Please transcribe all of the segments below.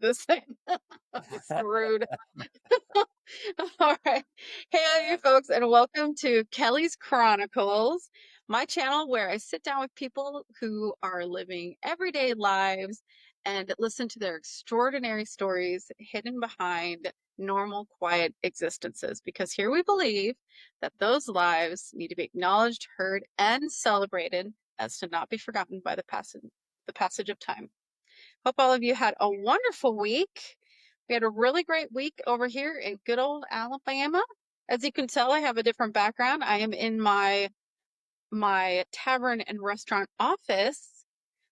this thing. It's rude. All right. Hey, you folks, and welcome to Kelly's Chronicles, my channel where I sit down with people who are living everyday lives and listen to their extraordinary stories hidden behind normal, quiet existences. Because here we believe that those lives need to be acknowledged, heard, and celebrated as to not be forgotten by the passage of time. Hope all of you had a wonderful week. We had a really great week over here in good old Alabama. As you can tell, I have a different background. I am in my tavern and restaurant office.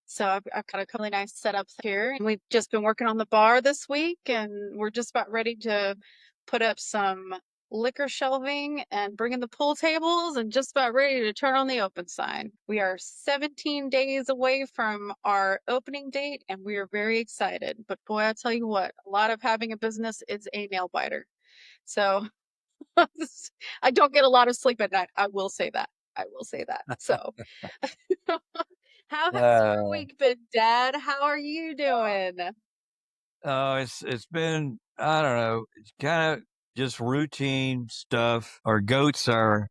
So I've got a couple of nice setups here. And we've just been working on the bar this week, and we're just about ready to put up some liquor shelving and bring in the pool tables and just about ready to turn on the open sign. We are 17 days away from our opening date, and we are very excited. But boy, I'll tell you what, a lot of having a business is a nail biter. So I don't get a lot of sleep at night. I will say that. I will say that. So how has your Uh, week been, Dad? How are you doing? it's been, I don't know, it's kind of just routine stuff. Our goats are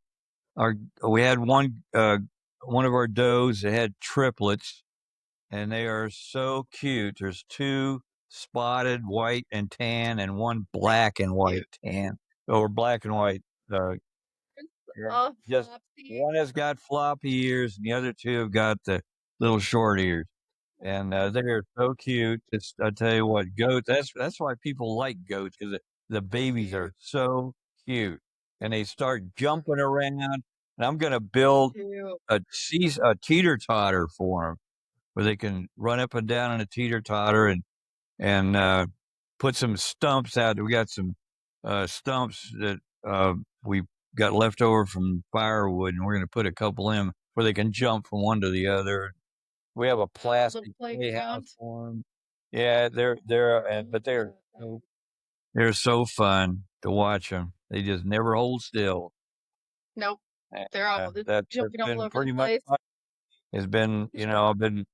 we had one of our does that had triplets, and they are so cute. There's two spotted white and tan and one black and white Cute. tan, or black and white. Uh, yeah, Oh, just Flopsy. one has got floppy ears and the other two have got the little short ears. And they are so cute. It's I tell you what, goats. That's why people like goats because the babies Cute. are so cute, and they start jumping around. And I'm going to build Cute. a teeter totter for them, where they can run up and down on a teeter totter and put some stumps out. We got some stumps that we got left over from firewood, and we're going to put a couple in where they can jump from one to the other. We have a Oh, the plastic playhouse playground. for them. Yeah, but they're so fun to watch them. They just never hold still. Nope. And, They're all just that's jumping all been over the pretty much place. has been, I've been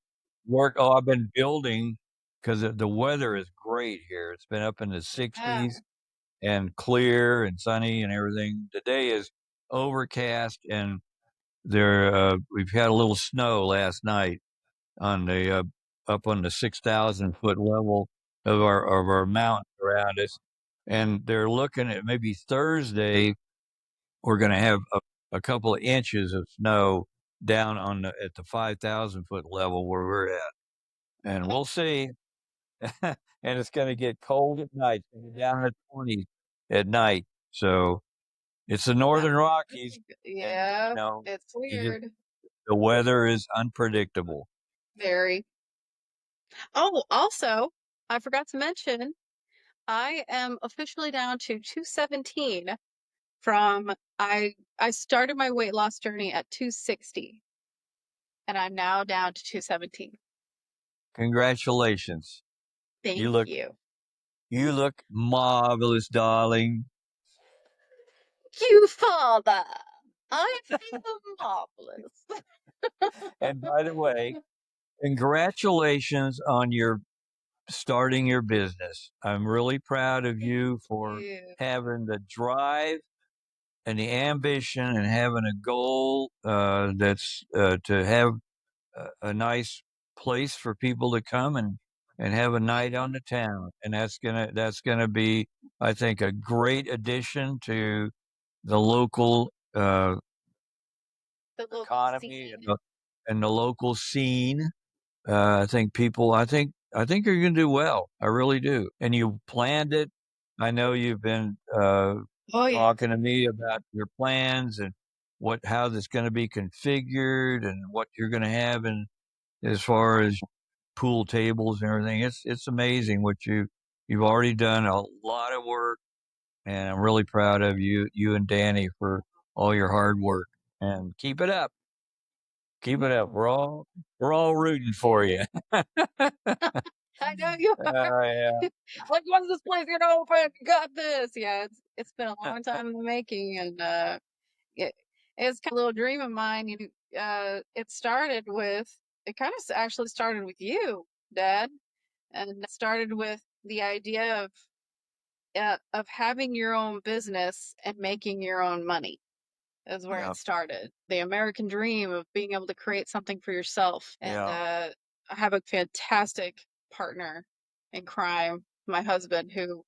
building because the weather is great here. It's been up in the Yeah. 60s and clear and sunny and everything. Today is overcast and we've had a little snow last night on the up on the 6,000 foot level of our mountains around us, and they're looking at maybe Thursday we're going to have a couple of inches of snow down on at the 5,000 foot level where we're at, and we'll see. And it's going to get cold at night, it's gonna be down at 20 at night. So it's the That's Northern Rockies, and yeah, it's you just weird. the weather is unpredictable. Very. Oh, also, I forgot to mention, I am officially down to 217 from I started my weight loss journey at 260 and I'm now down to 217. Congratulations. You Thank look you. You look marvelous, darling. Thank you, Father. I feel marvelous. And by the way, congratulations on your starting your business. I'm really proud of Thank you for you. having the drive and the ambition and having a goal that's to have a nice place for people to come and have a night on the town. And that's gonna be, I think, a great addition to the local The local economy scene. and the local scene. I think you're going to do well. I really do. And you planned it. I know you've been Oh yeah. talking to me about your plans and how this going to be configured and what you're going to have in as far as pool tables and everything. It's amazing what you've already done a lot of work, and I'm really proud of you and Danny for all your hard work. And keep it up. Keep it up. We're all rooting for you. I know you are. Yeah. Like, when's this place gonna open? You got this. Yeah, it's been a long time in the making, and it, it's kind of a little dream of mine. It kind of actually started with you, Dad, and it started with the idea of having your own business and making your own money is where Yeah, it started. The American dream of being able to create something for yourself. And yeah. I have a fantastic partner in crime, my husband, who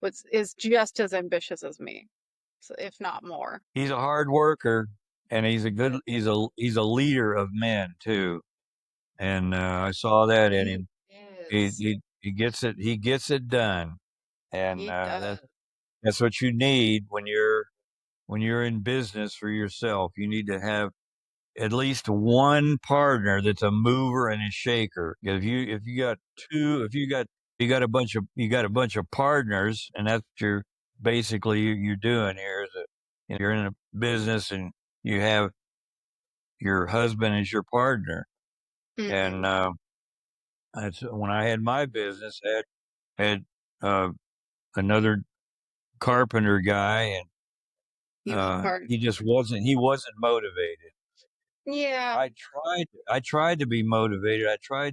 was is just as ambitious as me, so if not more. He's a hard worker, and Yes, he's a leader of men too. And I saw that in he him. is. He gets it done, and He does. that's what you need when you're in business for yourself. You need to have at least one partner that's a mover and a shaker. If you got two, if you got a bunch of partners, and that's what you're basically you're doing here is that you're in a business and you have your husband as your partner. And Hmm. that's when I had my business. I had uh, another carpenter guy, and He was a part. he wasn't motivated. Yeah. I tried to be motivated. I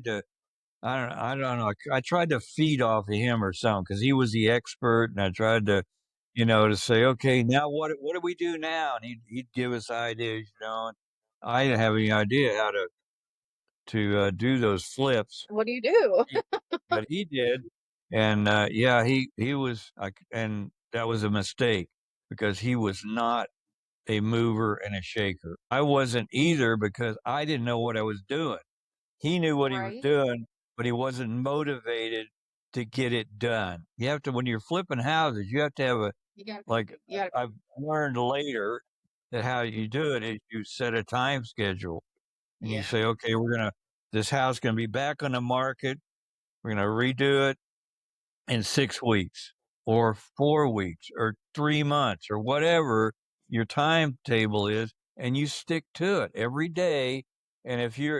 don't know. I tried to feed off of him or something because he was the expert, and I tried to, to say, okay, now what do we do now? And he'd give us ideas, and I didn't have any idea how to do those flips, What do you do? he, but he did, and yeah, he was, and that was a mistake because he was not a mover and a shaker. I wasn't either because I didn't know what I was doing. He knew what he was Right. doing, but he wasn't motivated to get it done. You have to, when you're flipping houses, you have to have You gotta be. like, You gotta. I've learned later that how you do it is you set a time schedule and you Yeah. say, okay, this house going to be back on the market. We're going to redo it in 6 weeks or 4 weeks or 3 months or whatever your timetable is, and you stick to it every day. And if you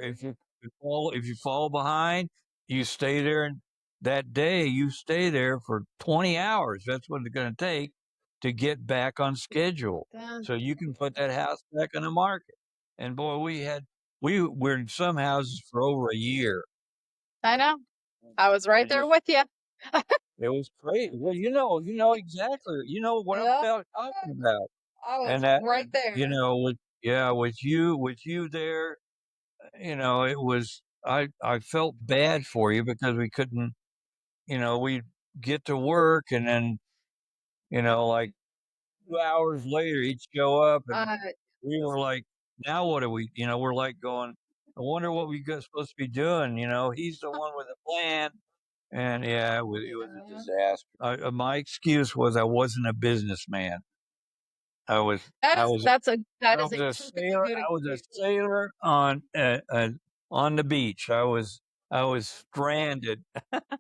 fall behind, you stay there, and that day you stay there for 20 hours. That's what it's going to take to get back on schedule, Done. so you can put that house back on the market. And boy, we were in some houses for over a year. I know. I was right It there just with you. it was crazy. Well, exactly. You know what I'm Yep. talking about. I was And that, right there. with you there, it was. I felt bad for you because we couldn't. We get to work, and then like 2 hours later, he'd show up, and Uh, we were like, now what are we? We're like going. I wonder what we got supposed to be doing. He's the one with the plan. And yeah, it was a yeah. disaster. My excuse was I wasn't a businessman. I was That I is was that I is was a a perfectly sailor. good I was a excuse. sailor on the beach. I was stranded.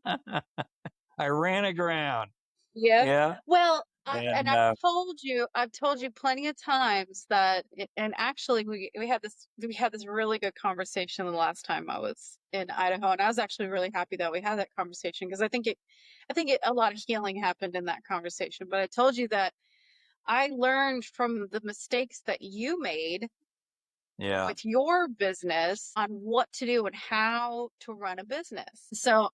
I ran aground. Yeah. Yeah, Well, and and I've told you plenty of times that, and actually we had this really good conversation the last time I was in Idaho, and I was actually really happy that we had that conversation because I think a lot of healing happened in that conversation. But I told you that I learned from the mistakes that you made yeah, with your business on what to do and how to run a business. So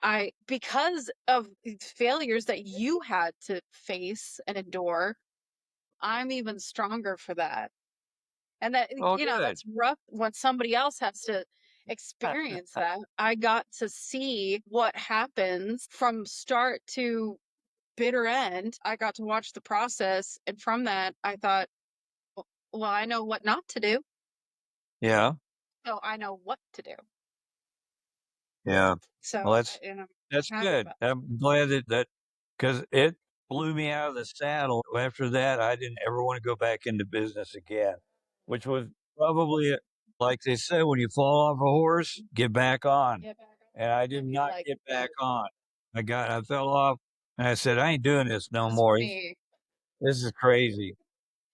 because of failures that you had to face and endure, I'm even stronger for that. And that, oh, good. that's rough when somebody else has to experience that. I got to see what happens from start to bitter end. I got to watch the process. And from that, I thought, well, I know what not to do. Yeah, So I know what to do. yeah. So, Well, and I'm that's happy good. about I'm glad that because it blew me out of the saddle. After that, I didn't ever want to go back into business again, which was probably like they said, when you fall off a horse, get back on. get back And I on did and be not like, get no, back on. I fell off, and I said, I ain't doing this no this for more. me. This is crazy.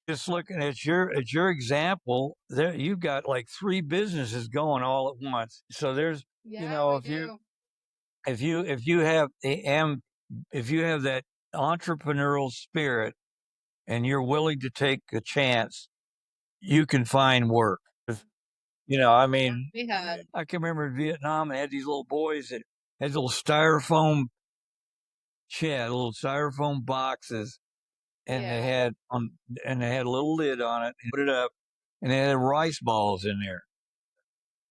Just looking at your example, there you've got like three businesses going all at once. So there's, Yeah, we if you do. if you have if you have that entrepreneurial spirit and you're willing to take a chance, you can find work. I Yeah, mean, we had. I can remember in Vietnam, I had these little boys that had little styrofoam yeah, little styrofoam boxes, and they Yeah. had on and they had a little lid on it. And put it up, and they had rice balls in there,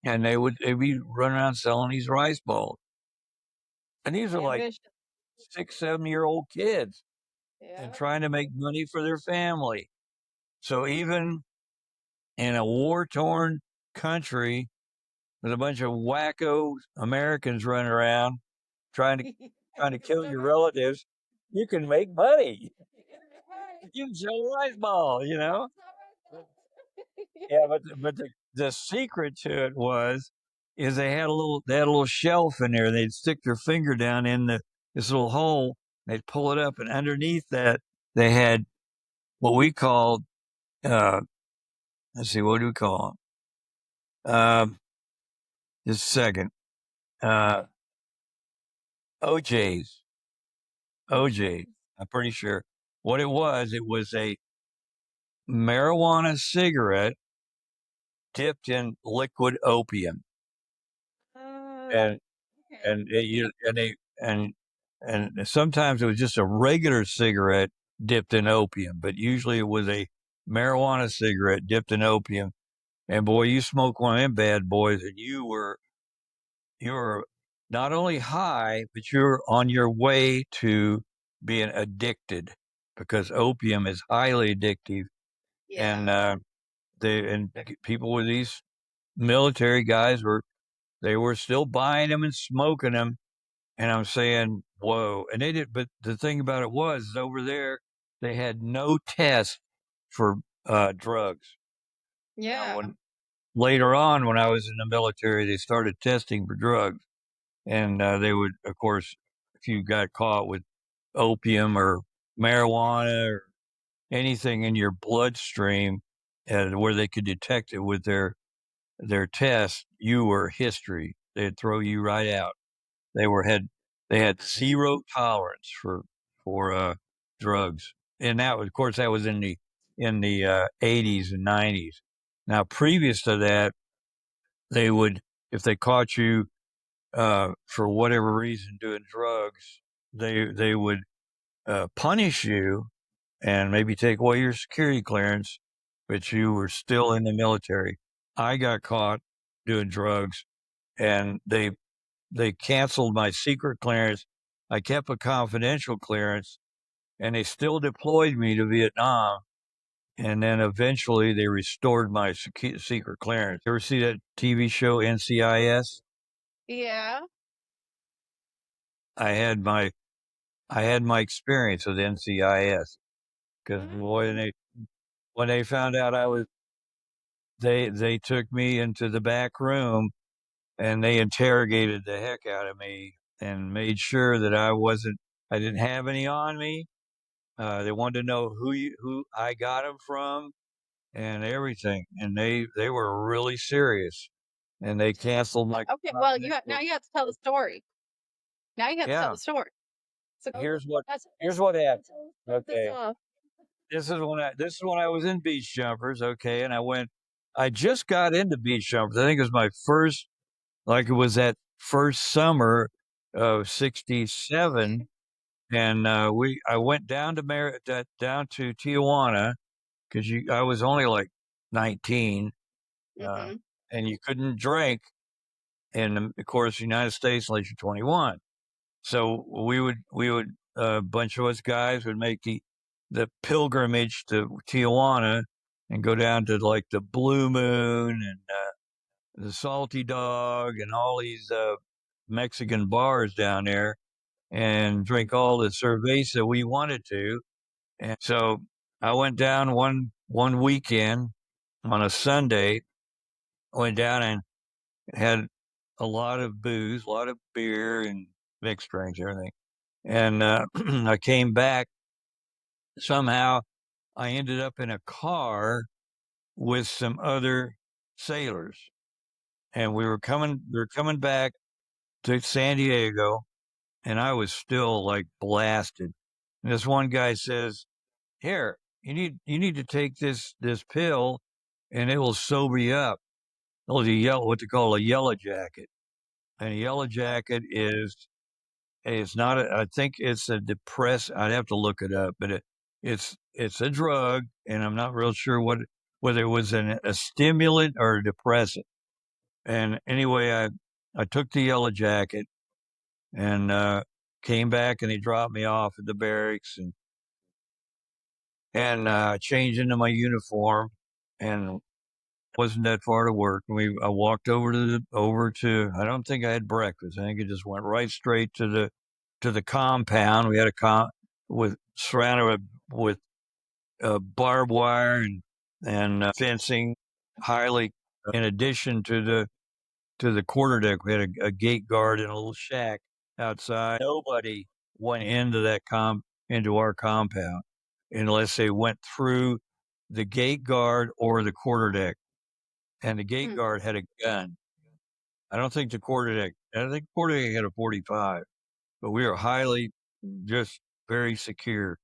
and they'd be running around selling these rice balls, and these are like Ambition. 6, 7 year old kids and Yeah. trying to make money for their family. So even in a war torn country with a bunch of wacko Americans running around trying to trying to You can kill still your make money. relatives, you can make money. You can make money. You can sell a rice ball, you know. Don't stop right there. Yeah, but the secret to it is they had a little shelf in there. They'd stick their finger down in this little hole. They'd pull it up, and underneath that they had what we called uh, let's see, what do we call them? Just a second. Uh, OJs, OJ. I'm pretty sure what it was. It was a marijuana cigarette dipped in liquid opium, Uh, and okay. and it, you and they and sometimes it was just a regular cigarette dipped in opium, but usually it was a marijuana cigarette dipped in opium. And boy, you smoke one of them bad boys, and you were not only high, but you're on your way to being addicted because opium is highly addictive. And Yeah. people with these military guys were still buying them and smoking them. And I'm saying, whoa. And they did, but the thing about it was over there, they had no test for drugs. Now, Yeah. when later on, when I was in the military, they started testing for drugs. And they would, of course, if you got caught with opium or marijuana or anything in your bloodstream, where they could detect it with their test, you were history. They'd throw you right out. They were had they had zero tolerance for drugs, and that was, of course, that was in the 80s and 90s. Now, previous to that, they would, if they caught you for whatever reason doing drugs, they would punish you and maybe take away your security clearance, but you were still in the military. I got caught doing drugs, and they canceled my secret clearance. I kept a confidential clearance, and they still deployed me to Vietnam. And then eventually they restored my secret clearance. You ever see that TV show NCIS? Yeah. I had my I had my experience with NCIS because boy, Mm. when they found out I was they took me into the back room and they interrogated the heck out of me and made sure that I didn't have any on me. They wanted to know who I got them from and everything, and they were really serious, and they canceled my Okay. Well, now confidential. you have to tell the story. Now you have to tell Yeah, the story. So go. here's what Let's here's what happened. start this Okay, off. this is when I was in beach jumpers. Okay, and I just got into beach jumpers. I think it was my first, like it was that first summer of '67, and I went down to down to Tijuana because I was only like 19, uh, Mm-hmm. and you couldn't drink in, of course, the United States unless you're 21. So we would a bunch of us guys would make the pilgrimage to Tijuana and go down to like the Blue Moon and the Salty Dog and all these Mexican bars down there and drink all the cerveza we wanted to. And so I went down one weekend on a Sunday. Went down and had a lot of booze, a lot of beer and mixed drinks, everything. And I came back. Somehow I ended up in a car with some other sailors, and we were coming back to San Diego, and I was still like blasted. And this one guy says, "Here, you need to take this pill, and it will sober you up." Oh, what they call a yellow jacket, and a yellow jacket is It's not I think it's a depress I'd have to look it up, but it's a drug, and I'm not real sure whether it was a stimulant or a depressant. And anyway, I took the yellow jacket and came back, and he dropped me off at the barracks, and changed into my uniform, and wasn't that far to work. I walked over to I don't think I had breakfast. I think it just went right straight to the compound. We had a with surrounded with barbed wire fencing, highly. In addition to the quarterdeck, we had a gate guard in a little shack outside. Nobody went into into our compound unless they went through the gate guard or the quarterdeck. And the gate Mm, guard had a gun. I don't think quarterdeck had a 45, but we were highly, just very secure.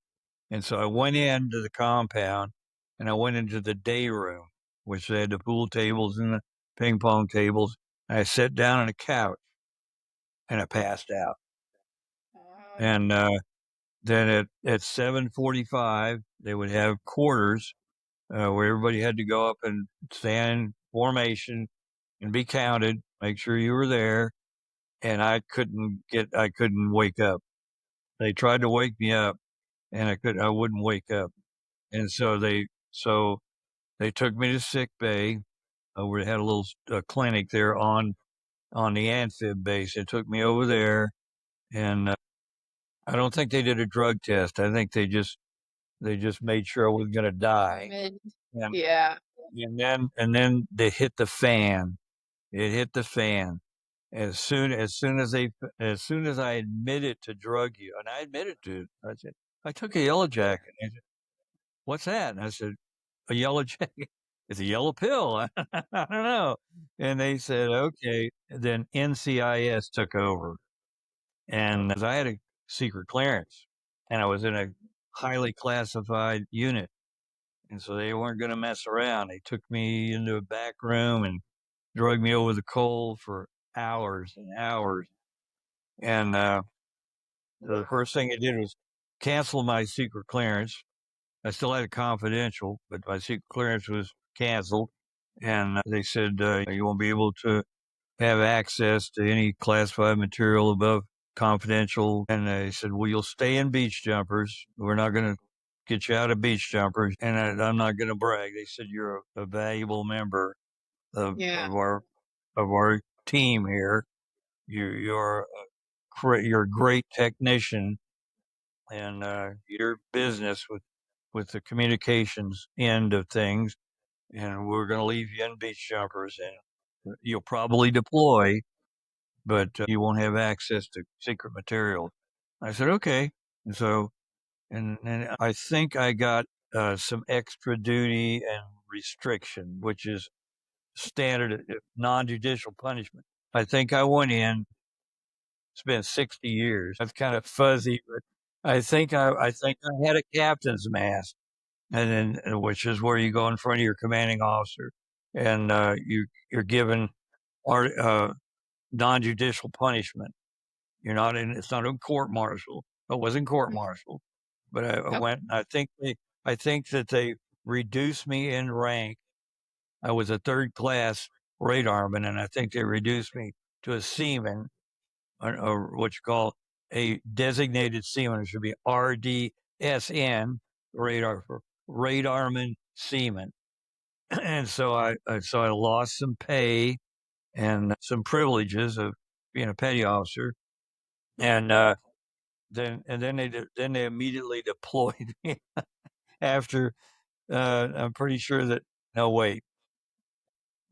And so I went into the compound, and I went into the day room, which they had the pool tables and the ping pong tables. I sat down on a couch, and I passed out. oh, And then at 7:45, they would have quarters where everybody had to go up and stand in formation and be counted, make sure you were there. And I couldn't wake up. They tried to wake me up, and I wouldn't wake up. And so they took me to sick bay. We had a little clinic there on the amphib base. They took me over there, and I don't think they did a drug test. I think they just made sure I wasn't going to die. mid, And yeah. and then they hit the fan. It hit the fan. As soon as I admitted to drug use, and I admitted to it, I said, I took a yellow jacket. They said, what's that? And I said, a yellow jacket. It's a yellow pill. I don't know. And they said, okay. Then NCIS took over, and I had a secret clearance, and I was in a highly classified unit, and so they weren't going to mess around. They took me into a back room and drug me over the coal for hours and hours. And the first thing they did was cancel my secret clearance. I still had it confidential, but my secret clearance was canceled. And they said, you won't be able to have access to any classified material above confidential. And they said, well, you'll stay in beach jumpers. We're not going to get you out of beach jumpers. And I'm not going to brag. They said, you're a valuable member Yeah. of of our team here. You're you're a great technician, and your business with the communications end of things, and we're going to leave you in beach jumpers, and you'll probably deploy, but you won't have access to secret material. I said, okay. And so, and I think I got some extra duty and restriction, which is standard non-judicial punishment. I think I went in. It's been 60 years. That's kind of fuzzy, but I think I had a captain's mask, and then which is where you go in front of your commanding officer, and you're given art non-judicial punishment. You're not in. It's not a court martial. It wasn't court Mm, martial, but I nope. went. I think that they reduced me in rank. I was a third class radarman, and I think they reduced me to a seaman, or what you call a designated seaman. It should be RDSN, radar for radarman seaman. And so I lost some pay and some privileges of being a petty officer, and then they immediately deployed me after. I'm pretty sure that no wait,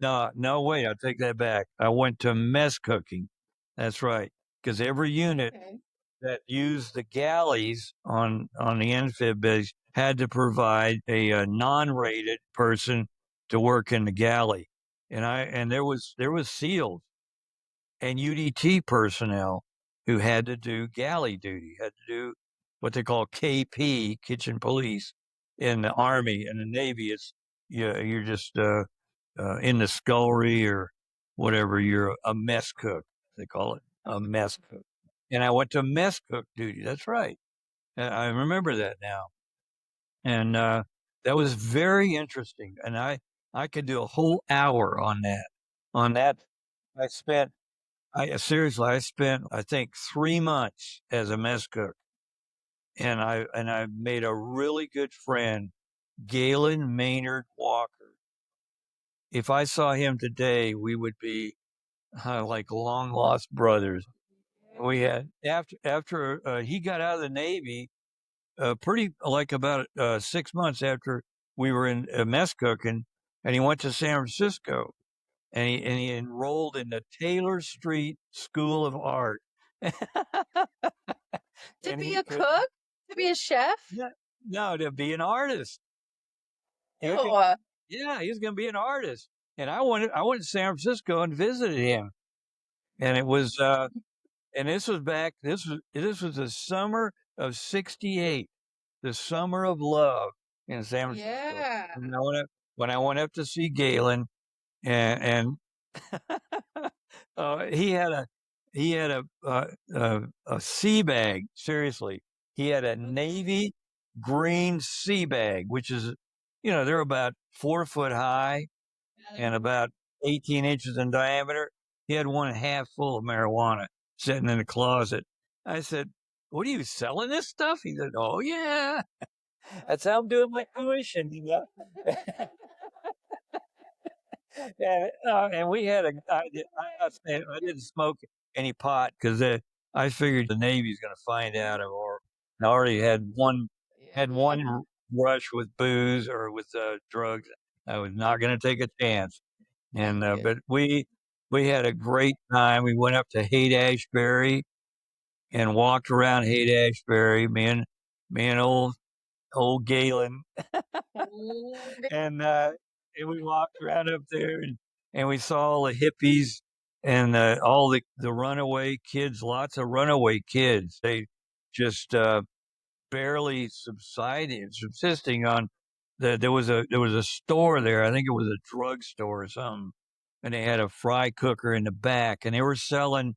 no wait, I take that back. I went to mess cooking. That's right, because every unit Okay. that used the galleys on the amphib base had to provide a non-rated person to work in the galley, and there was SEALs and UDT personnel who had to do galley duty, had to do what they call KP, kitchen police, in the Army and the Navy. You're just in the scullery or whatever. You're a mess cook. They call it a mess cook. and I went to mess cook duty. That's right. I remember that now. And that was very interesting. And I could do a whole hour on that. On that, I spent I seriously I spent I think 3 months as a mess cook, and I made a really good friend, Galen Maynard Walker. If I saw him today, we would be like long lost brothers. We had after he got out of the Navy, pretty like about 6 months after we were in mess cooking, and he went to San Francisco and he enrolled in the Taylor Street School of Art. To And be he a could cook? To be a chef? no, no, to be an artist. He could, Ew. yeah, he was going to be an artist. And I went to San Francisco and visited him, and it was and this was the summer of '68, the summer of love in San Francisco. Yeah. And when I went up to see Galen, and he had a sea bag. Seriously, he had a navy green sea bag, which is, they're about 4 foot high and about 18 inches in diameter. He had one half full of marijuana sitting in the closet. I said, "What are you selling this stuff?" He said, "Oh yeah, that's how I'm doing my tuition." And we had I didn't smoke any pot because I figured the Navy's going to find out, or I already had Yeah. one rush with booze or with drugs. I was not going to take a chance. And Yeah. but we had a great time. We went up to Haight Ashbury and walked around Haight Ashbury. Me and old Galen Oh, and we walked around up there and we saw all the hippies and all the runaway kids, lots of runaway kids. They just barely subsisting on there was a store there. I think it was a drugstore or something, and they had a fry cooker in the back, and they were selling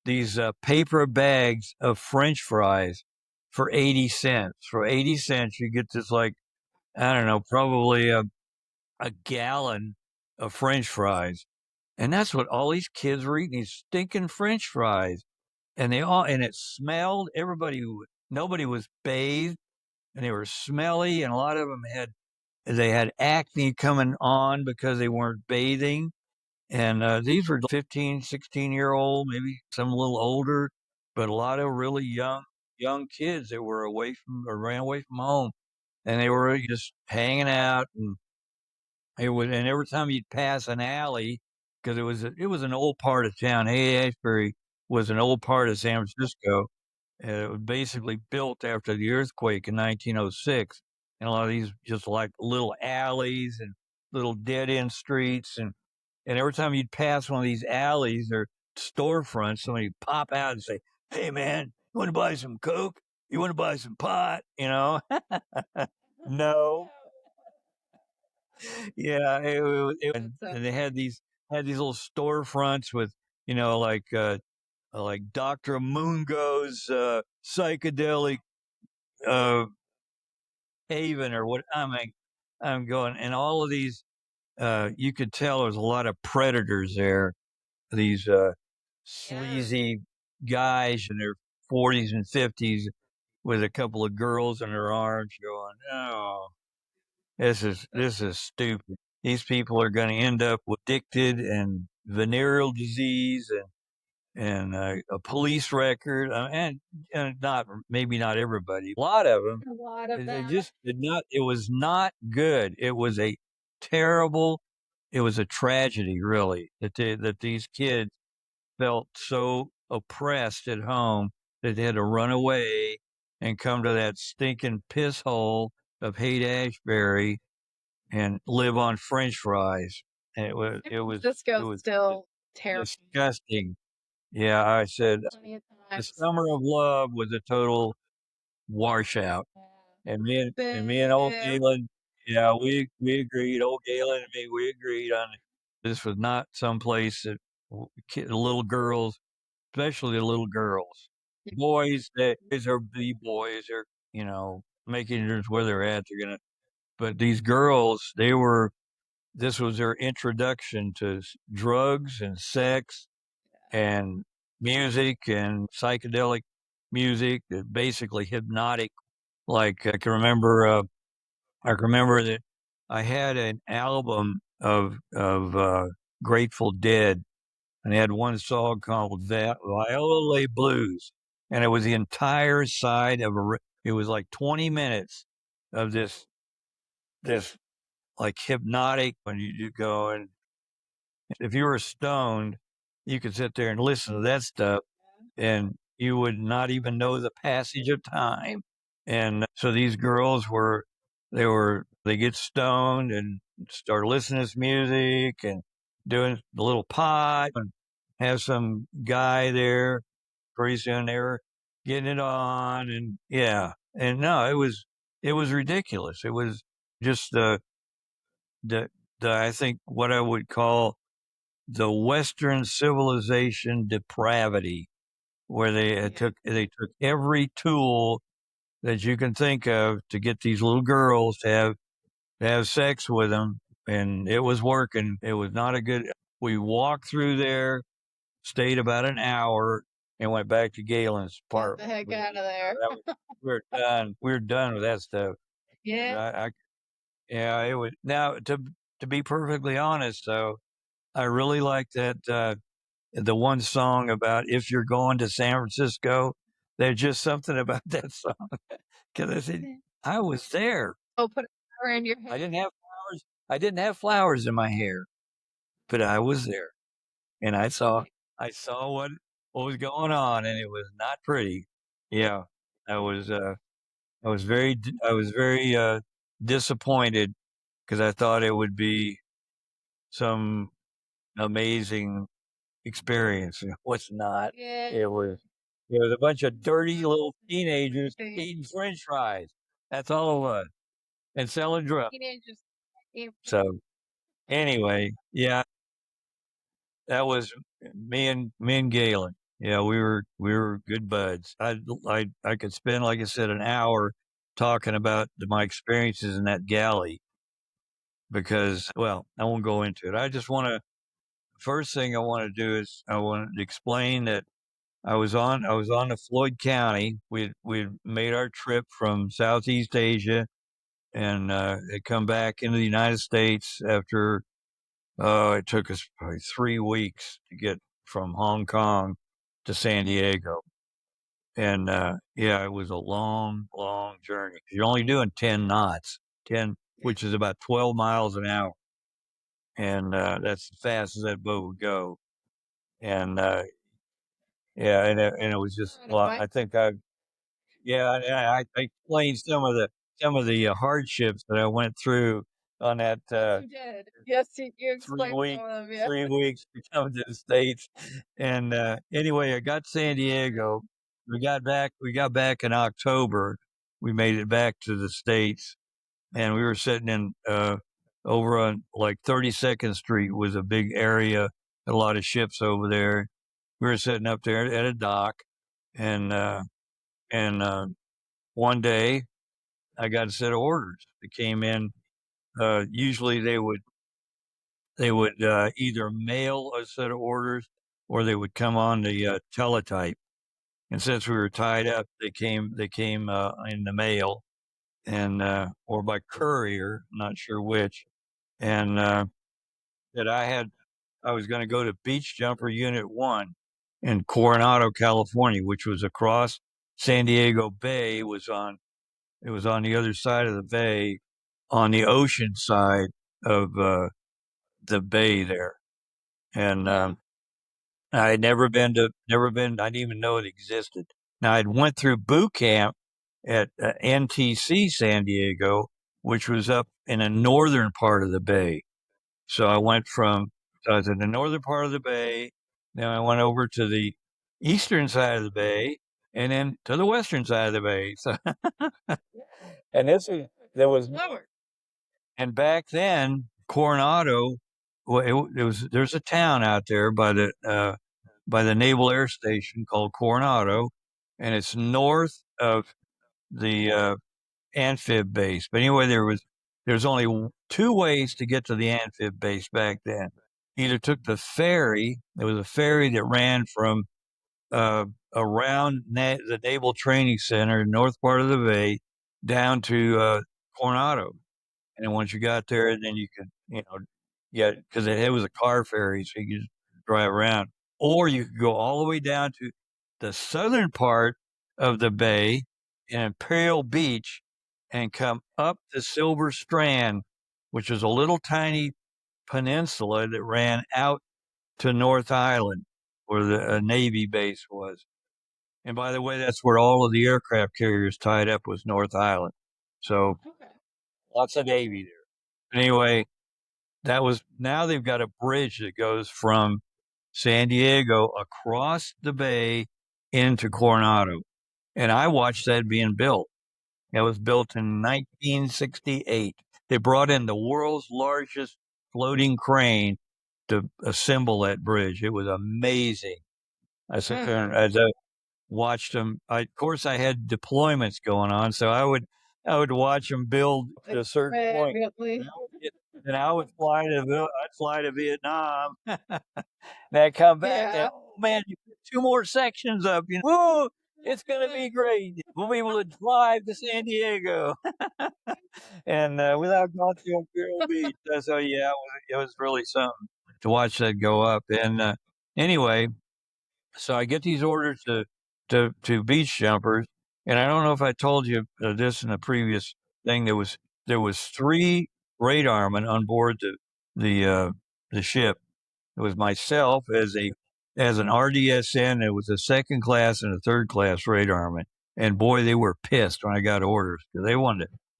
these paper bags of French fries for 80 cents. For 80 cents, you get this like I don't know, probably a gallon of French fries. And that's what all these kids were eating, these stinking French fries. And it smelled. Nobody was bathed and they were smelly. And a lot of them they had acne coming on because they weren't bathing. And these were 15, 16-year old, maybe some a little older, but a lot of really young kids that were away from or ran away from home. And they were just hanging out and every time you'd pass an alley, because it was an old part of town. Haight-Ashbury was an old part of San Francisco. It was basically built after the earthquake in 1906, and a lot of these just like little alleys and little dead end streets, and every time you'd pass one of these alleys or storefronts, somebody would pop out and say, "Hey man, you want to buy some coke? You want to buy some pot?" No. Yeah, and they had these little storefronts with, like Dr. Mungo's psychedelic uh haven or what I'm going and all of these you could tell there's a lot of predators there. These yeah. sleazy guys in their 40s and 50s with a couple of girls in their arms going, "Oh, this is stupid. These people are going to end up addicted and venereal disease and a police record and not maybe not everybody. A lot of them. A lot of It that. just did not. It was not good. It was a terrible. It was a tragedy, really, that these kids felt so oppressed at home that they had to run away and come to that stinking piss hole of Haight Ashbury and live on French fries. And San Francisco's it still terrible. disgusting. Yeah, I said Plenty of the times. summer of love was a total washout. And me and old Boo. Galen, yeah, we agreed. Old Galen and me, we agreed on it. This was not some place that little girls, especially the little girls. boys that is are the boys are, making it where they're at. They're gonna, but these girls, this was their introduction to drugs and sex and music and psychedelic music, basically hypnotic. Like I can remember that I had an album of Grateful Dead, and they had one song called Viola Blues, and it was the entire side of it was like 20 minutes of this like hypnotic when you go, and if you were stoned, you could sit there and listen to that stuff, and you would not even know the passage of time. And so these girls they get stoned and start listening to this music and doing the little pot and have some guy there. Pretty soon they were getting it on, and yeah. And no, it was ridiculous. It was just the, I think what I would call the Western civilization depravity, where they took every tool that you can think of to get these little girls to have sex with them, and it was working. It was not a good. We walked through there, stayed about an hour, and went back to Galen's Get the apartment. heck out of there. We're done. We're done with that stuff. Yeah. Yeah, it was. Now, to be perfectly honest, though, I really like that the one song about if you're going to San Francisco. There's just something about that song because I said I was there. Oh, put a flower in your I hair. didn't have flowers. I didn't have flowers in my hair, but I was there, and I saw what was going on, and it was not pretty. Yeah, I was uh, I was very disappointed because I thought it would be some amazing experience. It was not. Yeah. It was it was a bunch of dirty little teenagers eating French fries. That's all it was, and selling drugs. Teenagers. So anyway, yeah, that was me and Galen. Yeah, we were good buds. I could spend, like I said, an hour talking about my experiences in that galley because, well, I won't go into it. I just want to. First thing I want to do is I want to explain that I was on the Floyd County. We'd made our trip from Southeast Asia and had come back into the United States after it took us probably 3 weeks to get from Hong Kong to San Diego. And yeah, it was a long, long journey. You're only doing 10 knots, 10, which is about 12 miles an hour, and that's as fast as that boat would go. And yeah, and it was just, On a well, bike. I think yeah, I explained some of the hardships that I went through on that Yes, you did. Yes, you three explained week some of them. Yeah. 3 weeks to come to the States. And anyway, I got to San Diego. We got back in October. We made it back to the States, and we were sitting in over on like 32nd Street was a big area, a lot of ships over there. We were sitting up there at a dock, and one day I got a set of orders that came in. Usually they would either mail a set of orders or they would come on the teletype. And since we were tied up, they came in the mail and or by courier, not sure which. And that I was going to go to Beach Jumper Unit 1 in Coronado, California, which was across San Diego Bay. It was on the other side of the bay, on the ocean side of the bay there. And Yeah. I had never been. I didn't even know it existed. Now I'd went through boot camp at NTC San Diego, which was up in the northern part of the bay. So I was in the northern part of the bay. Then I went over to the eastern side of the bay, and then to the western side of the bay. So, and there was Lower. And back then, Coronado, well, there's a town out there by the Naval Air Station called Coronado, and it's north of the amphib base. But anyway, there's only two ways to get to the amphib base back then. Either took the ferry. There was a ferry that ran from uh, around the Naval Training Center, north part of the bay, down to Coronado. And then once you got there, then you could, yeah, because it was a car ferry, so you could just drive around. Or you could go all the way down to the southern part of the bay in Imperial Beach and come up the Silver Strand, which is a little tiny peninsula that ran out to North Island, where the Navy base was. And by the way, that's where all of the aircraft carriers tied up was North Island. So Okay. lots of Navy there. Anyway, that was now they've got a bridge that goes from San Diego across the bay into Coronado. And I watched that being built. It was built in 1968. They brought in the world's largest floating crane to assemble that bridge. It was amazing. I sat there and Mm. as I watched them. Of course, I had deployments going on, so I would watch them build at a certain point. And Extravagantly. I would, get, and I would I'd fly to Vietnam. And I'd come back and, Yeah. oh man, you put two more sections up. Whoa, it's gonna be great. We'll be able to drive to San Diego and without going through Imperial Beach. So yeah, it was really something to watch that go up. And anyway, so I get these orders to beach jumpers, and I don't know if I told you this in a previous thing. There was three radarmen on board the ship. It was myself as an RDSN. It was a second class and a third class radarman. And boy, they were pissed when I got orders because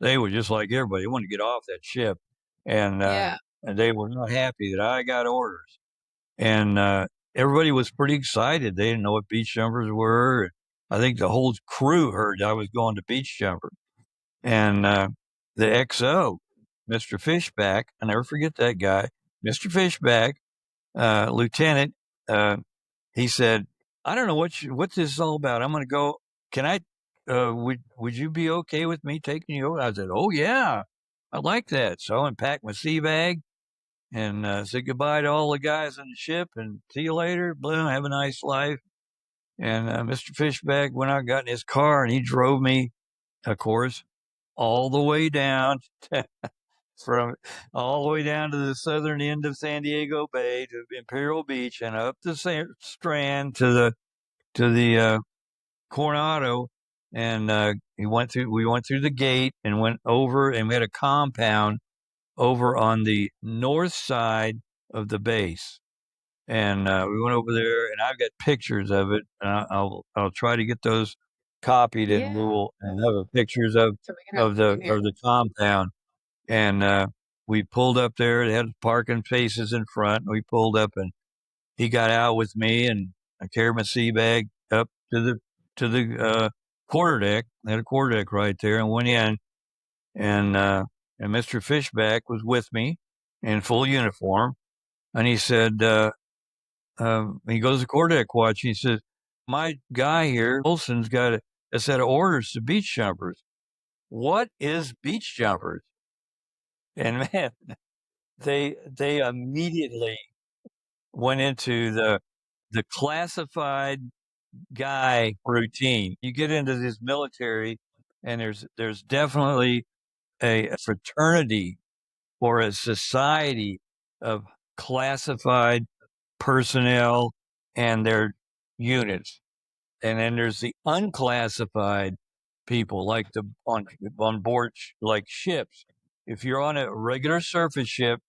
they were just like everybody. They wanted to get off that ship, and Yeah. they were not happy that I got orders. And everybody was pretty excited. They didn't know what beach jumpers were. I think the whole crew heard I was going to beach jumper. And the XO, Mr. Fishback, I never forget that guy, Mr. Fishback, Lieutenant. Uh, he said, "I don't know what this is all about. I'm going to go. Can I? Would you be okay with me taking you over?" I said, "Oh yeah, I like that." So I unpacked my sea bag and said goodbye to all the guys on the ship and see you later. Bloom, have a nice life. And Mr. Fishback went out and got in his car and he drove me, of course, all the way down from all the way down to the southern end of San Diego Bay to Imperial Beach and up the Strand to the Coronado. And we went through the gate and went over, and we had a compound over on the north side of the base. And we went over there, and I've got pictures of it. I'll try to get those copied, and Yeah. we'll and have pictures of So we can have of the in here. of the compound. And we pulled up there. They had parking spaces in front. And we pulled up, and he got out with me, and I carried my sea bag up to the quarterdeck. They had a quarterdeck right there, and went in, and Mr. Fishback was with me in full uniform, and he said. He goes to Quarterdeck watch. He says, "My guy here, Wilson's got a set of orders to beach jumpers. What is beach jumpers?" And man, they immediately went into the classified guy routine. You get into this military, and there's definitely a fraternity or a society of classified personnel and their units. And then there's the unclassified people, like the on board like ships. If you're on a regular surface ship,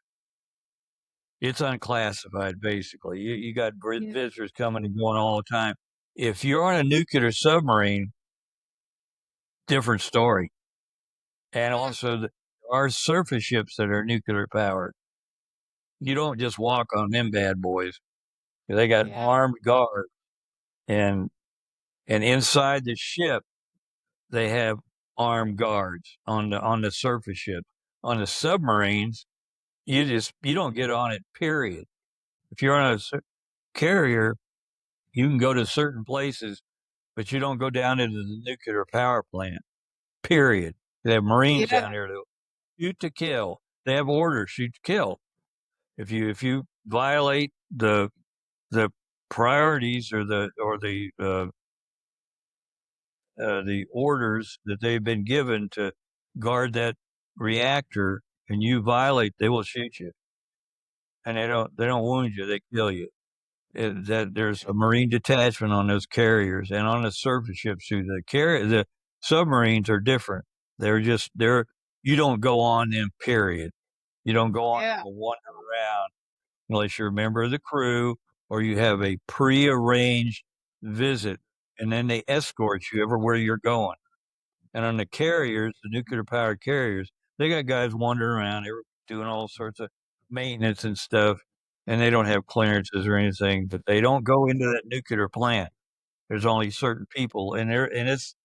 it's unclassified. Basically, you got Yeah. visitors coming and going all the time. If you're on a nuclear submarine, different story. And Mm. also, there are surface ships that are nuclear powered. You don't just walk on them bad boys. They got Yeah. armed guards, and inside the ship they have armed guards on the surface ship. On the submarines, you don't get on it. Period. If you're on a carrier, you can go to certain places but you don't go down into the nuclear power plant. Period. They have Marines Yeah. down there to shoot to kill. They have orders shoot to kill. If you violate the priorities or the orders that they've been given to guard that reactor, and you violate, they will shoot you, and they don't wound you, they kill you. That there's a Marine detachment on those carriers and on the surface ships too. The submarines are different. They're you don't go on them. Period. You don't go on Yeah. to wander around unless you're a member of the crew or you have a prearranged visit, and then they escort you everywhere you're going. And on the carriers, the nuclear powered carriers, they got guys wandering around, they're doing all sorts of maintenance and stuff, and they don't have clearances or anything, but they don't go into that nuclear plant. There's only certain people, and it's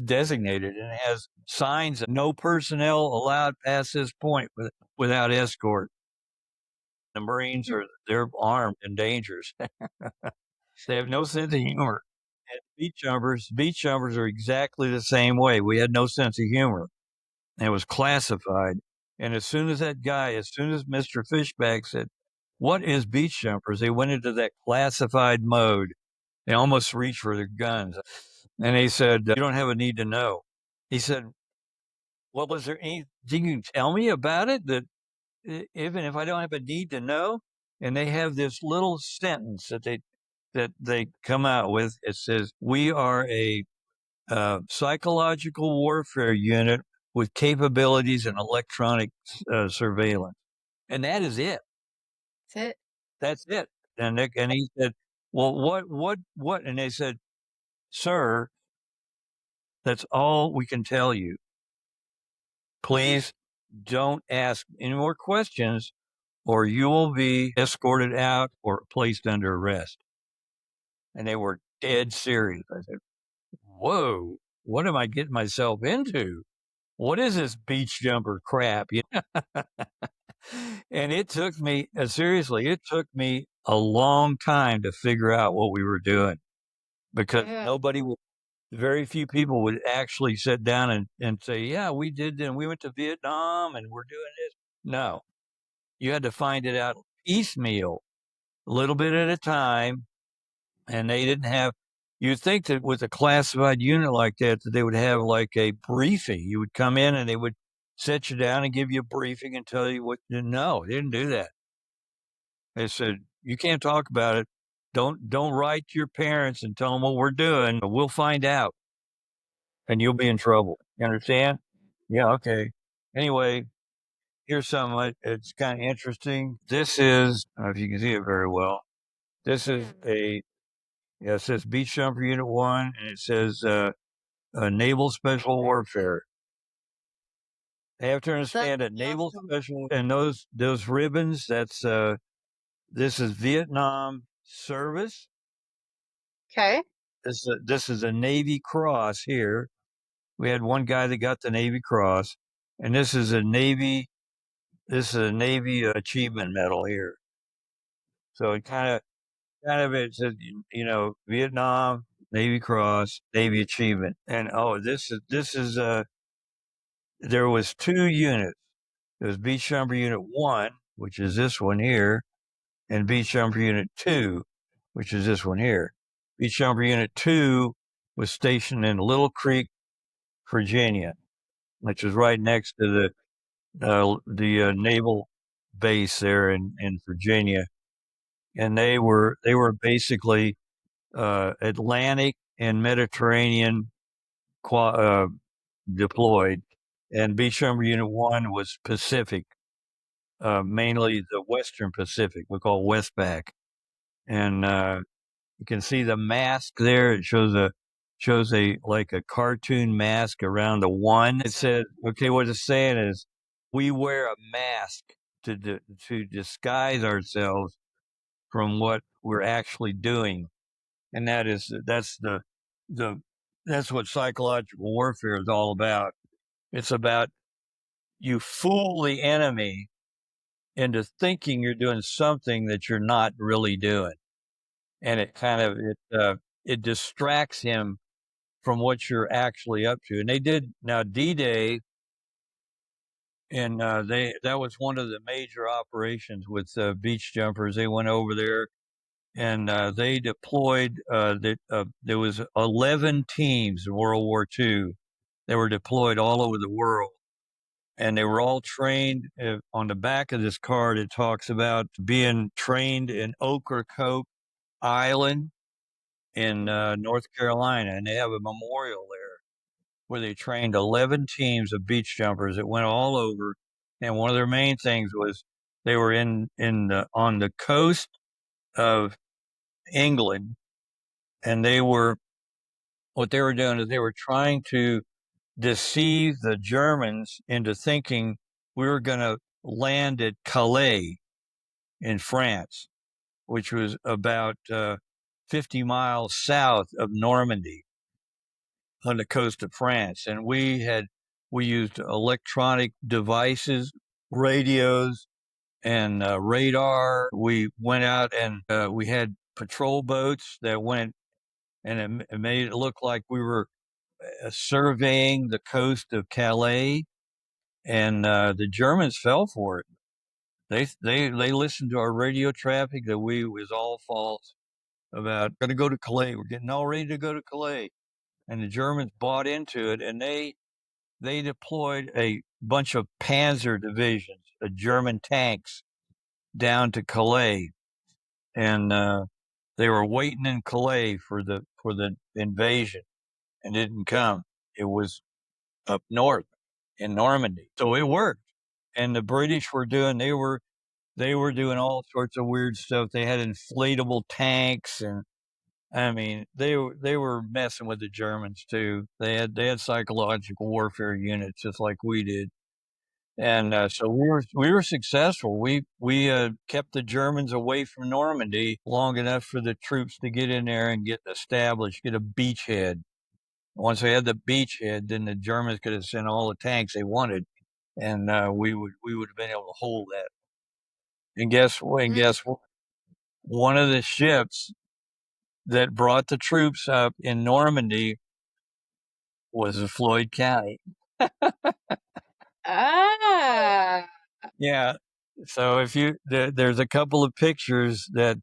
designated and it has signs that no personnel allowed past this point without escort. The Marines Mm. they're armed and dangerous. They have no sense of humor. And beach jumpers are exactly the same way. We had no sense of humor. And it was classified. And as soon as Mr. Fishback said, "What is beach jumpers?" They went into that classified mode. They almost reached for their guns. And they said, "You don't have a need to know." He said, "Well, was there anything you can tell me about it that even if I don't have a need to know?" And they have this little sentence that they come out with. It says, "We are a psychological warfare unit with capabilities in electronic surveillance." And that is it. That's it. That's it. And he said, "Well, what?" And they said, "Sir, that's all we can tell you. Please don't ask any more questions or you will be escorted out or placed under arrest." And they were dead serious. I said, "Whoa, what am I getting myself into? What is this beach jumper crap?" And it took me, seriously, it took me a long time to figure out what we were doing because Yeah. very few people would actually sit down and say, "Yeah, we did, and we went to Vietnam and we're doing this." No, you had to find it out piecemeal, a little bit at a time. And they didn't have, you'd think that with a classified unit like that, that they would have like a briefing. You would come in and they would sit you down and give you a briefing and tell you what. No, they didn't do that. They said, "You can't talk about it. Don't write to your parents and tell them what we're doing. We'll find out and you'll be in trouble." You understand? Yeah, okay. Anyway, here's something it's kind of interesting. This is, I don't know if you can see it very well. This is yeah, it says Beach Jumper Unit 1, and it says Naval Special Warfare. They have to That's understand that Naval awesome. Special and those ribbons, this is Vietnam service. Okay. This is a Navy Cross here. We had one guy that got the Navy Cross, and this is a Navy Achievement Medal here. So it kind of it says, Vietnam Navy Cross, Navy Achievement. And oh, this is there was 2 units. There was Beach Jumper Unit 1, which is this one here, and Beach Jumper Unit 2, which is this one here. Beach Jumper Unit 2 was stationed in Little Creek, Virginia, which is right next to the naval base there in Virginia. And they were basically Atlantic and Mediterranean uh, deployed, and Beach Jumper Unit 1 was Pacific, mainly the Western Pacific. We call Westpac, and you can see the mask there. It shows a like a cartoon mask around the one. It said, okay, what it's saying is we wear a mask to disguise ourselves from what we're actually doing, and the that's what psychological warfare is all about. It's about you fool the enemy into thinking you're doing something that you're not really doing, and it distracts him from what you're actually up to. And they did now D-Day, and they that was one of the major operations with beach jumpers. They went over there and they deployed. There was 11 teams in World War II. They were deployed all over the world, and they were all trained. On the back of this card, it talks about being trained in Ocracoke Island in North Carolina, and they have a memorial there where they trained 11 teams of beach jumpers that went all over. And one of their main things was they were on the coast of England, and they were what they were doing is they were trying to deceive the Germans into thinking we were going to land at Calais in France, which was about 50 miles south of Normandy on the coast of France. And we used electronic devices, radios, and radar. We went out and we had patrol boats that went, and it made it look like we were surveying the coast of Calais. And the Germans fell for it. They listened to our radio traffic that we was all false about going to go to Calais. We're getting all ready to go to Calais, and the Germans bought into it, and they deployed a bunch of Panzer divisions, German tanks, down to Calais, and they were waiting in Calais for the invasion, and didn't come. It was up north in Normandy, so it worked. And the British were doing they were doing all sorts of weird stuff. They had inflatable tanks, and I mean they were messing with the Germans too. They had psychological warfare units just like we did. And so we were successful. We kept the Germans away from Normandy long enough for the troops to get in there and get established, get a beachhead. Once they had the beachhead, then the Germans could have sent all the tanks they wanted, and we would have been able to hold that. And guess what? And Mm. guess what? One of the ships that brought the troops up in Normandy was the Floyd County. Ah. Yeah. So if there's a couple of pictures that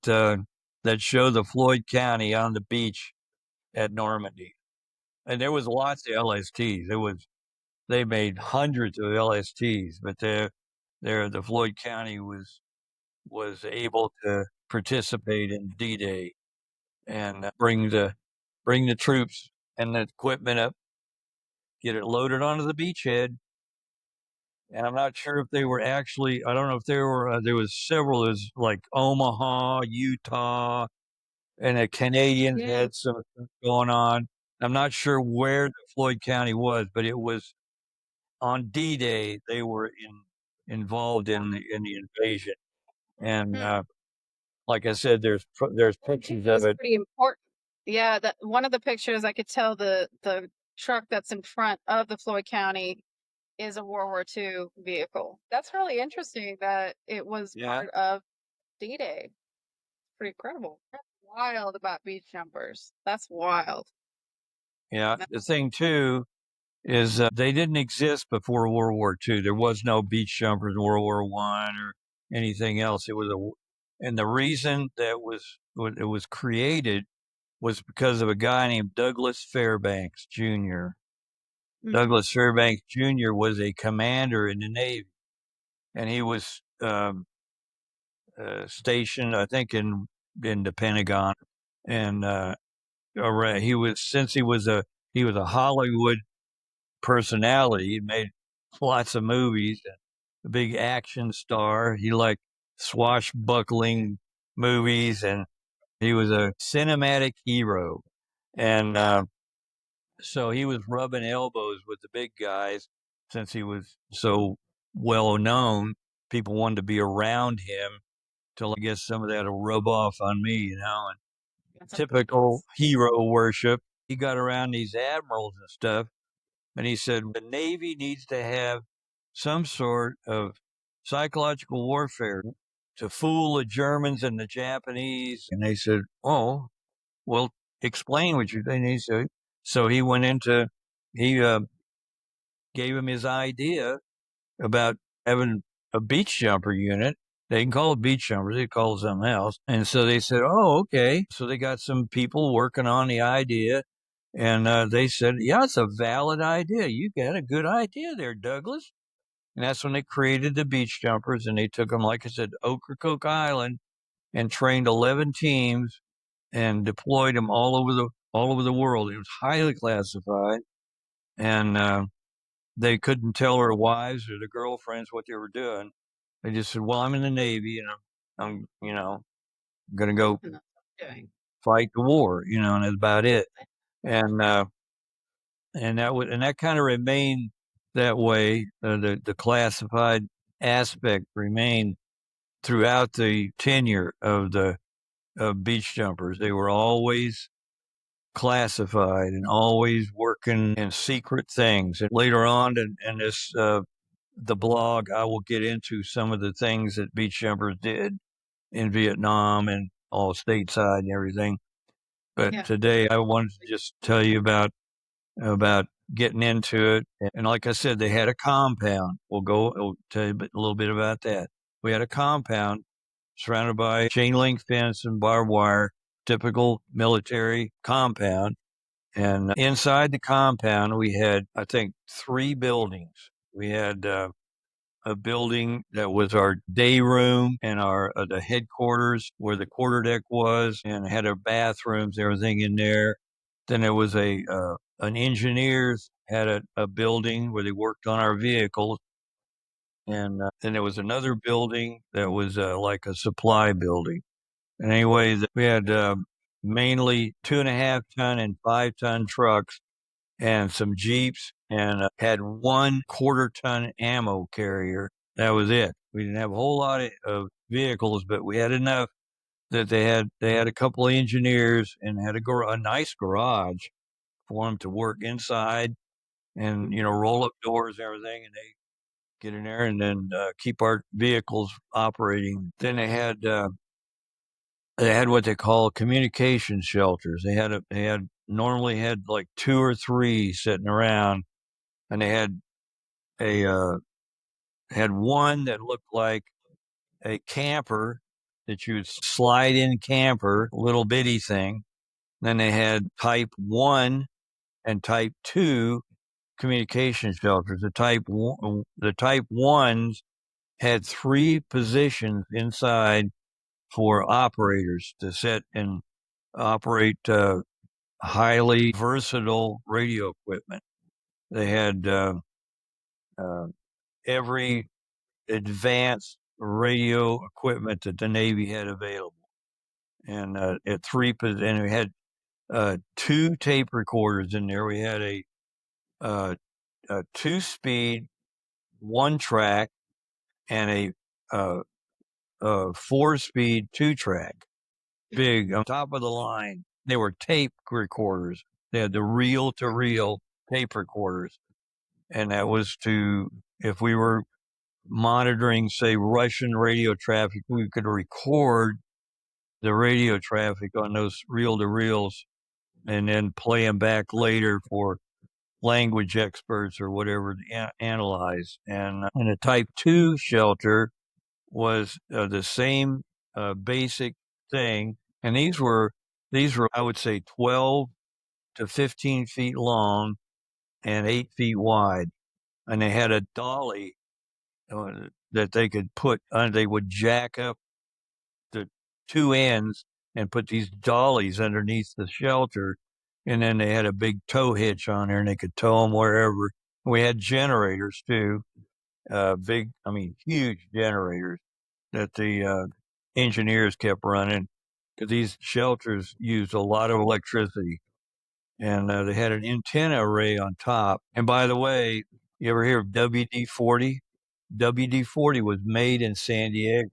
show the Floyd County on the beach at Normandy, and there was lots of LSTs. They made hundreds of LSTs, but the Floyd County was able to participate in D-Day and bring the troops and the equipment up, get it loaded onto the beachhead. And I'm not sure if they were actually. I don't know if there were. There was several. There's like Omaha, Utah, and the Canadians Mm. had some going on. I'm not sure where the Floyd County was, but it was on D-Day. They were involved in the invasion, and Hmm. like I said, there's pictures of It's it. pretty important. Yeah, that one of the pictures I could tell the truck that's in front of the Floyd County is a World War II vehicle. That's really interesting that it was Yeah, part of D-Day. Pretty incredible. That's wild about beach jumpers. That's wild. yeah. No. The thing too is they didn't exist before World War II. There was no beach jumpers in World War One or anything else. And the reason that it was created was because of a guy named Douglas Fairbanks Jr. Mm. Douglas Fairbanks Jr. was a commander in the Navy, and he was stationed, I think, in the Pentagon. And he was since he was a Hollywood personality. He made lots of movies, a big action star. He liked swashbuckling movies, and he was a cinematic hero. And so he was rubbing elbows with the big guys since he was so well known. People wanted to be around him till I guess some of that will rub off on me, and That's typical hero worship. He got around these admirals and stuff, and he said the Navy needs to have some sort of psychological warfare to fool the Germans and the Japanese. And they said, "Oh, well, explain what you think." He said, So he gave him his idea about having a beach jumper unit. They can call it beach jumpers, they call it something else. And so they said, oh, okay. So they got some people working on the idea. And they said, yeah, it's a valid idea. You got a good idea there, Douglas. And that's when they created the beach jumpers. And they took them, like I said, to Ocracoke Island and trained 11 teams and deployed them all over the world. It was highly classified. And they couldn't tell their wives or their girlfriends what they were doing. They just said, "Well, I'm in the Navy, and I'm going to go And that's what I'm doing. fight the war, and that's about it." And that kind of remained that way. The classified aspect remained throughout the tenure of the beach jumpers. They were always classified and always working in secret things. And later on in this the blog, I will get into some of the things that beach jumpers did in Vietnam and all stateside and everything. But Yeah. today I wanted to just tell you about getting into it. And like I said, they had a compound. I'll tell you a little bit about that. We had a compound surrounded by chain link fence and barbed wire, typical military compound. And inside the compound, we had, I think, three buildings. We had a building that was our day room and our the headquarters where the quarter deck was, and had our bathrooms, everything in there. Then there was a an engineers had a building where they worked on our vehicles, and then there was another building that was like a supply building. And anyway, we had mainly 2.5 ton and 5 ton trucks and some Jeeps, and had 1/4 ton ammo carrier. That was it. We didn't have a whole lot of vehicles, but we had enough that they had a couple of engineers and had a nice garage for them to work inside and roll up doors and everything, and they get in there and then keep our vehicles operating. Then they had what they call communication shelters. They had normally had like two or three sitting around, and they a had one that looked like a camper that you would slide in camper, little bitty thing. Then they had type one and type two communication shelters. The type ones had three positions inside for operators to sit and operate highly versatile radio equipment. They had uh, every advanced radio equipment that the Navy had available. And and we had two tape recorders in there. We had uh, a 2 speed, 1 track, and uh, a 4 speed, 2 track. Big, on top of the line. They were tape recorders. They had the reel to reel tape recorders. And that was if we were monitoring, say, Russian radio traffic, we could record the radio traffic on those reel to reels and then play them back later for language experts or whatever to analyze. And a type 2 shelter was the same basic thing. And these were, I would say, 12 to 15 feet long and 8 feet wide. And they had a dolly that they could they would jack up the two ends and put these dollies underneath the shelter. And then they had a big tow hitch on there and they could tow them wherever. We had generators too, huge generators that the engineers kept running because these shelters used a lot of electricity. And they had an antenna array on top. And by the way, you ever hear of WD-40? WD-40 was made in San Diego,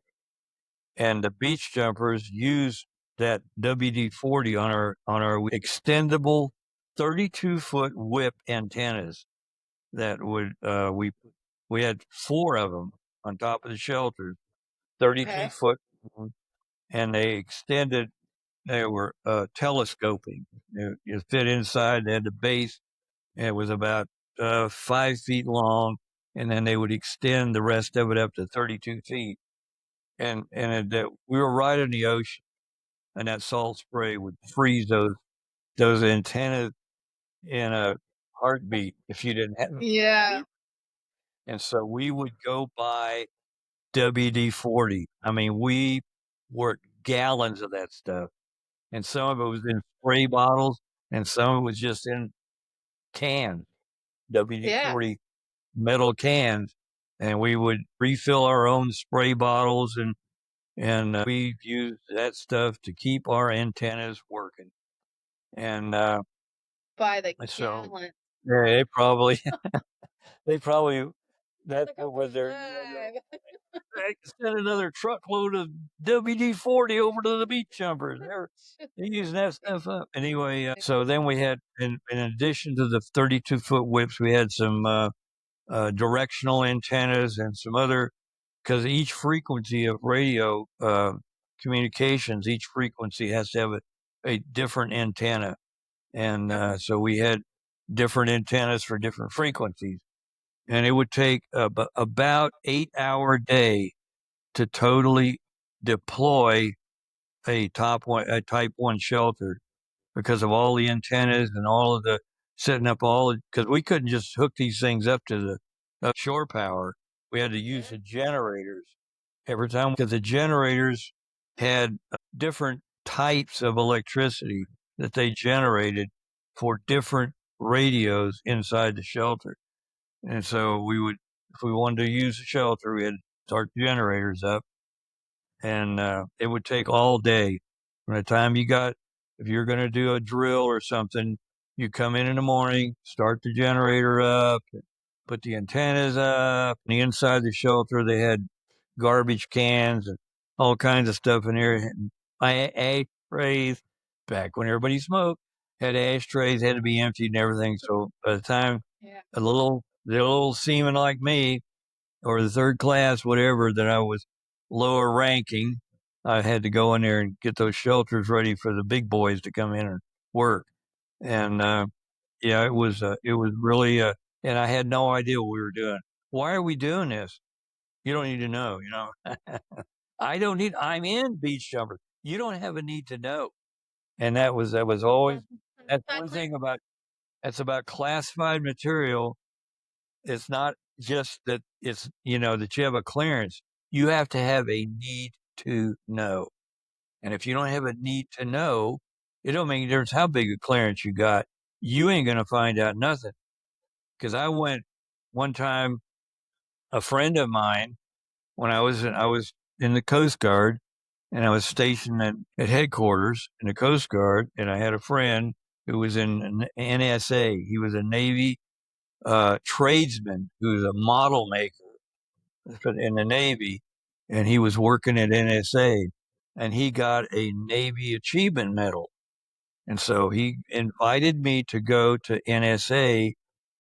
and the beach jumpers used that WD-40 on our extendable 32-foot whip antennas that we had four of them on top of the shelters, 32 Okay. foot, and they extended they were telescoping. It fit inside. They had the base. And it was about 5 feet long, and then they would extend the rest of it up to 32 feet. We were right in the ocean, and that salt spray would freeze those antennas in a heartbeat if you didn't have. Yeah. And so we would go buy WD-40. I mean, we worked gallons of that stuff, and some of it was in spray bottles, and some of it was just in cans, Yeah. WD-40 metal cans, and we would refill our own spray bottles, and we used that stuff to keep our antennas working. And By the so gallon. yeah, they probably that's Like, what I'm was their alive. they sent another truckload of WD-40 over to the beach jumpers. They're using that stuff up anyway. So then we had, in addition to the 32-foot whips, we had some directional antennas and some other, because each frequency of radio communications, each frequency has to have a different antenna. And so we had different antennas for different frequencies. And it would take about 8 hour day to totally deploy a type one shelter because of all the antennas and all of the setting up because we couldn't just hook these things up to the shore power. We had to use Yeah. the generators every time because the generators had different types of electricity that they generated for different radios inside the shelter. And so if we wanted to use the shelter, we had to start the generators up, and it would take all day. From the time if you're going to do a drill or something, you come in the morning, start the generator up, put the antennas up. On the inside of the shelter, they had garbage cans and all kinds of stuff in there. And ashtrays, back when everybody smoked, had ashtrays, had to be emptied and everything. So by the time Yeah. the little seaman like me, or the third class, whatever, that I was lower ranking, I had to go in there and get those shelters ready for the big boys to come in and work. And yeah, it was really, and I had no idea what we were doing. Why are we doing this? You don't need to know, you know. I'm in beach jumpers. You don't have a need to know. And that was always, that's Not one clear. thing that's about classified material. It's not just that that you have a clearance. You have to have a need to know. And if you don't have a need to know, it don't make any difference how big a clearance you got. You ain't gonna find out nothing. Because I went one time, a friend of mine, when I was in the Coast Guard, and I was stationed at headquarters in the Coast Guard, and I had a friend who was in an NSA. He was a Navy tradesman who was a model maker in the Navy, and he was working at NSA, and he got a Navy Achievement Medal. And so he invited me to go to NSA,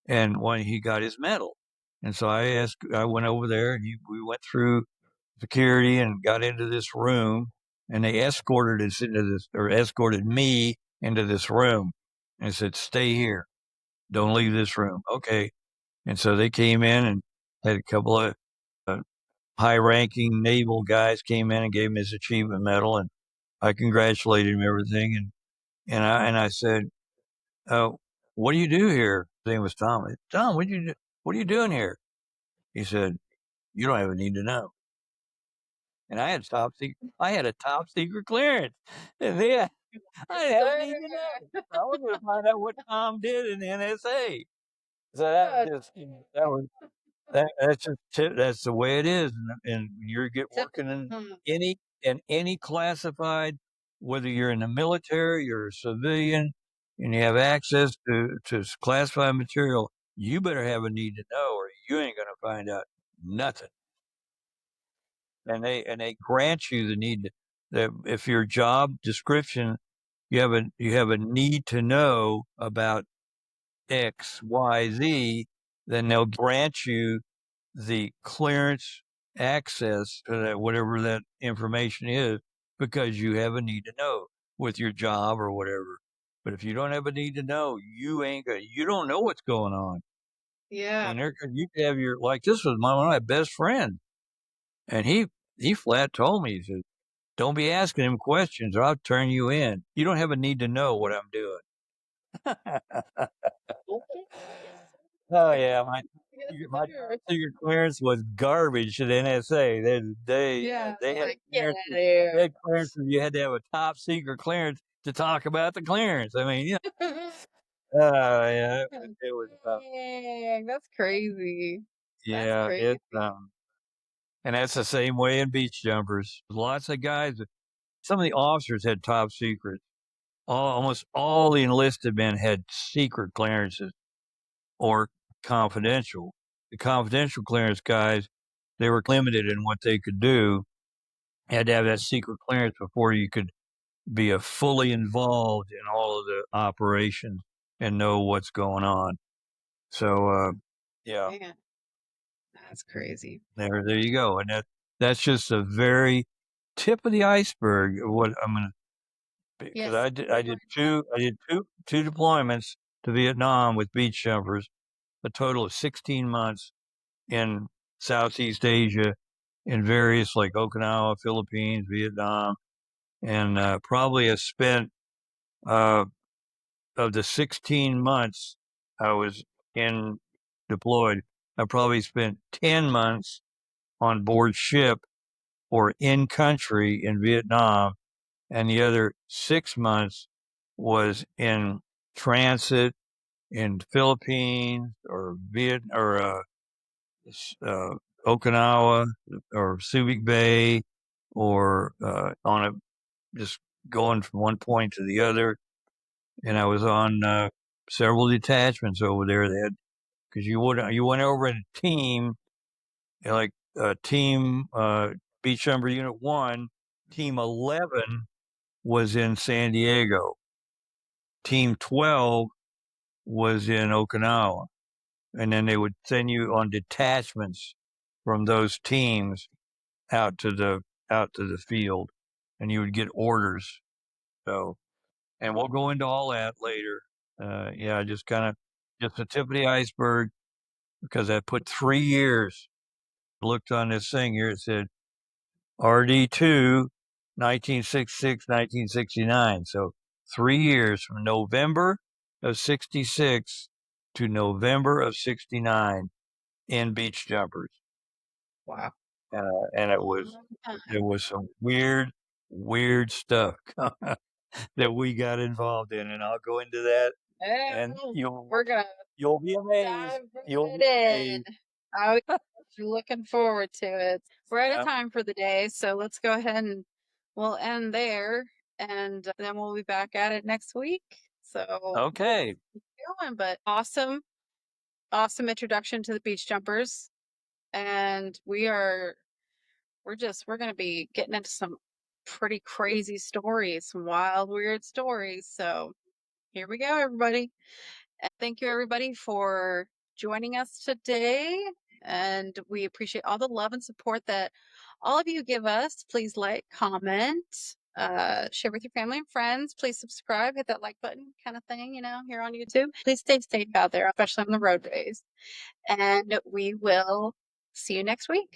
and when he got his medal. And so I went over there, and we went through security and got into this room, and they escorted me into this room and said, "Stay here. Don't leave this room." Okay. And so they came in and had a couple of uh, high-ranking naval guys came in and gave him his achievement medal, and I congratulated him and everything, and I said, "Oh, what do you do here?" His name was Tom. Tom, what are you doing here? He said, "You don't even need to know." And I had a top secret clearance, and yeah, I didn't have a need to know. I was going to find out what Tom did in the NSA. So Uh, that was that's the way it is, and you get Typical. working Hmm. in any classified, whether you're in the military or a civilian, and you have access to classified material, you better have a need to know, or you ain't gonna find out nothing. And they grant you the need that if your job description you have a need to know about X, Y, Z, then they'll grant you the clearance access to that, whatever that information is, because you have a need to know. with your job or whatever. But if you don't have a need to know, you don't know what's going on. I Yeah. mean, you could have your like this was one of my best friends, and he flat told me he said, "Don't be asking him questions, or I'll turn you in. You don't have a need to know what I'm doing." Okay. Yes, Oh sir. yeah, Yes, my sir. top secret clearance was garbage at NSA. Yeah, they had like, get out of clearances. here. They had clearances. You had to have a top secret clearance to talk about the clearance. I mean, yeah, yeah, it was Dang, that's crazy. That's yeah, crazy. and that's the same way in beach jumpers. Lots of guys. Some of the officers had top secrets. Almost all the enlisted men had secret clearances or confidential. The confidential clearance guys, they were limited in what they could do. Had to have that secret clearance before you could be a fully involved in all of the operations and know what's going on. So, yeah, Man, that's crazy. there you go. And that's just a very tip of the iceberg of what I'm going to, because Yes. I did two deployments to Vietnam with beach jumpers, a total of 16 months in Southeast Asia, in various like Okinawa, Philippines, Vietnam, and probably have spent uh, of the 16 months I was in deployed, I probably spent 10 months on board ship or in country in Vietnam, and the other 6 months was in transit in Philippines or uh, Okinawa or Subic Bay or on a just going from one point to the other. And I was on several detachments over there. They had because you went over in a team like team Beach Number Unit One, Team 11 was in San Diego, Team 12 was in Okinawa, and then they would send you on detachments from those teams out to the field, and you would get orders. So, and we'll go into all that later. Yeah, just the tip of the iceberg because I put 3 years. Looked on this thing here. It said RD2, 1966, 1969. So 3 years from November of 66 to November of 69 in beach jumpers. Wow. And Long time. there was some weird stuff that we got involved in. And I'll go into that and Well, we're gonna you'll be amazed. dive You'll right be in. amazed. I was looking forward to it. We're out of Yeah. time for the day, so let's go ahead and we'll end there, and then we'll be back at it next week. So we'll Okay. keep going, but awesome, awesome introduction to the beach jumpers, and we're gonna be getting into some pretty crazy stories, some wild, weird stories. So here we go, everybody. And thank you, everybody, for joining us today. And we appreciate all the love and support that all of you give us. Please like, comment, share with your family and friends. Please subscribe, hit that like button kind of thing, here on YouTube. Please stay safe out there, especially on the roadways. And we will see you next week.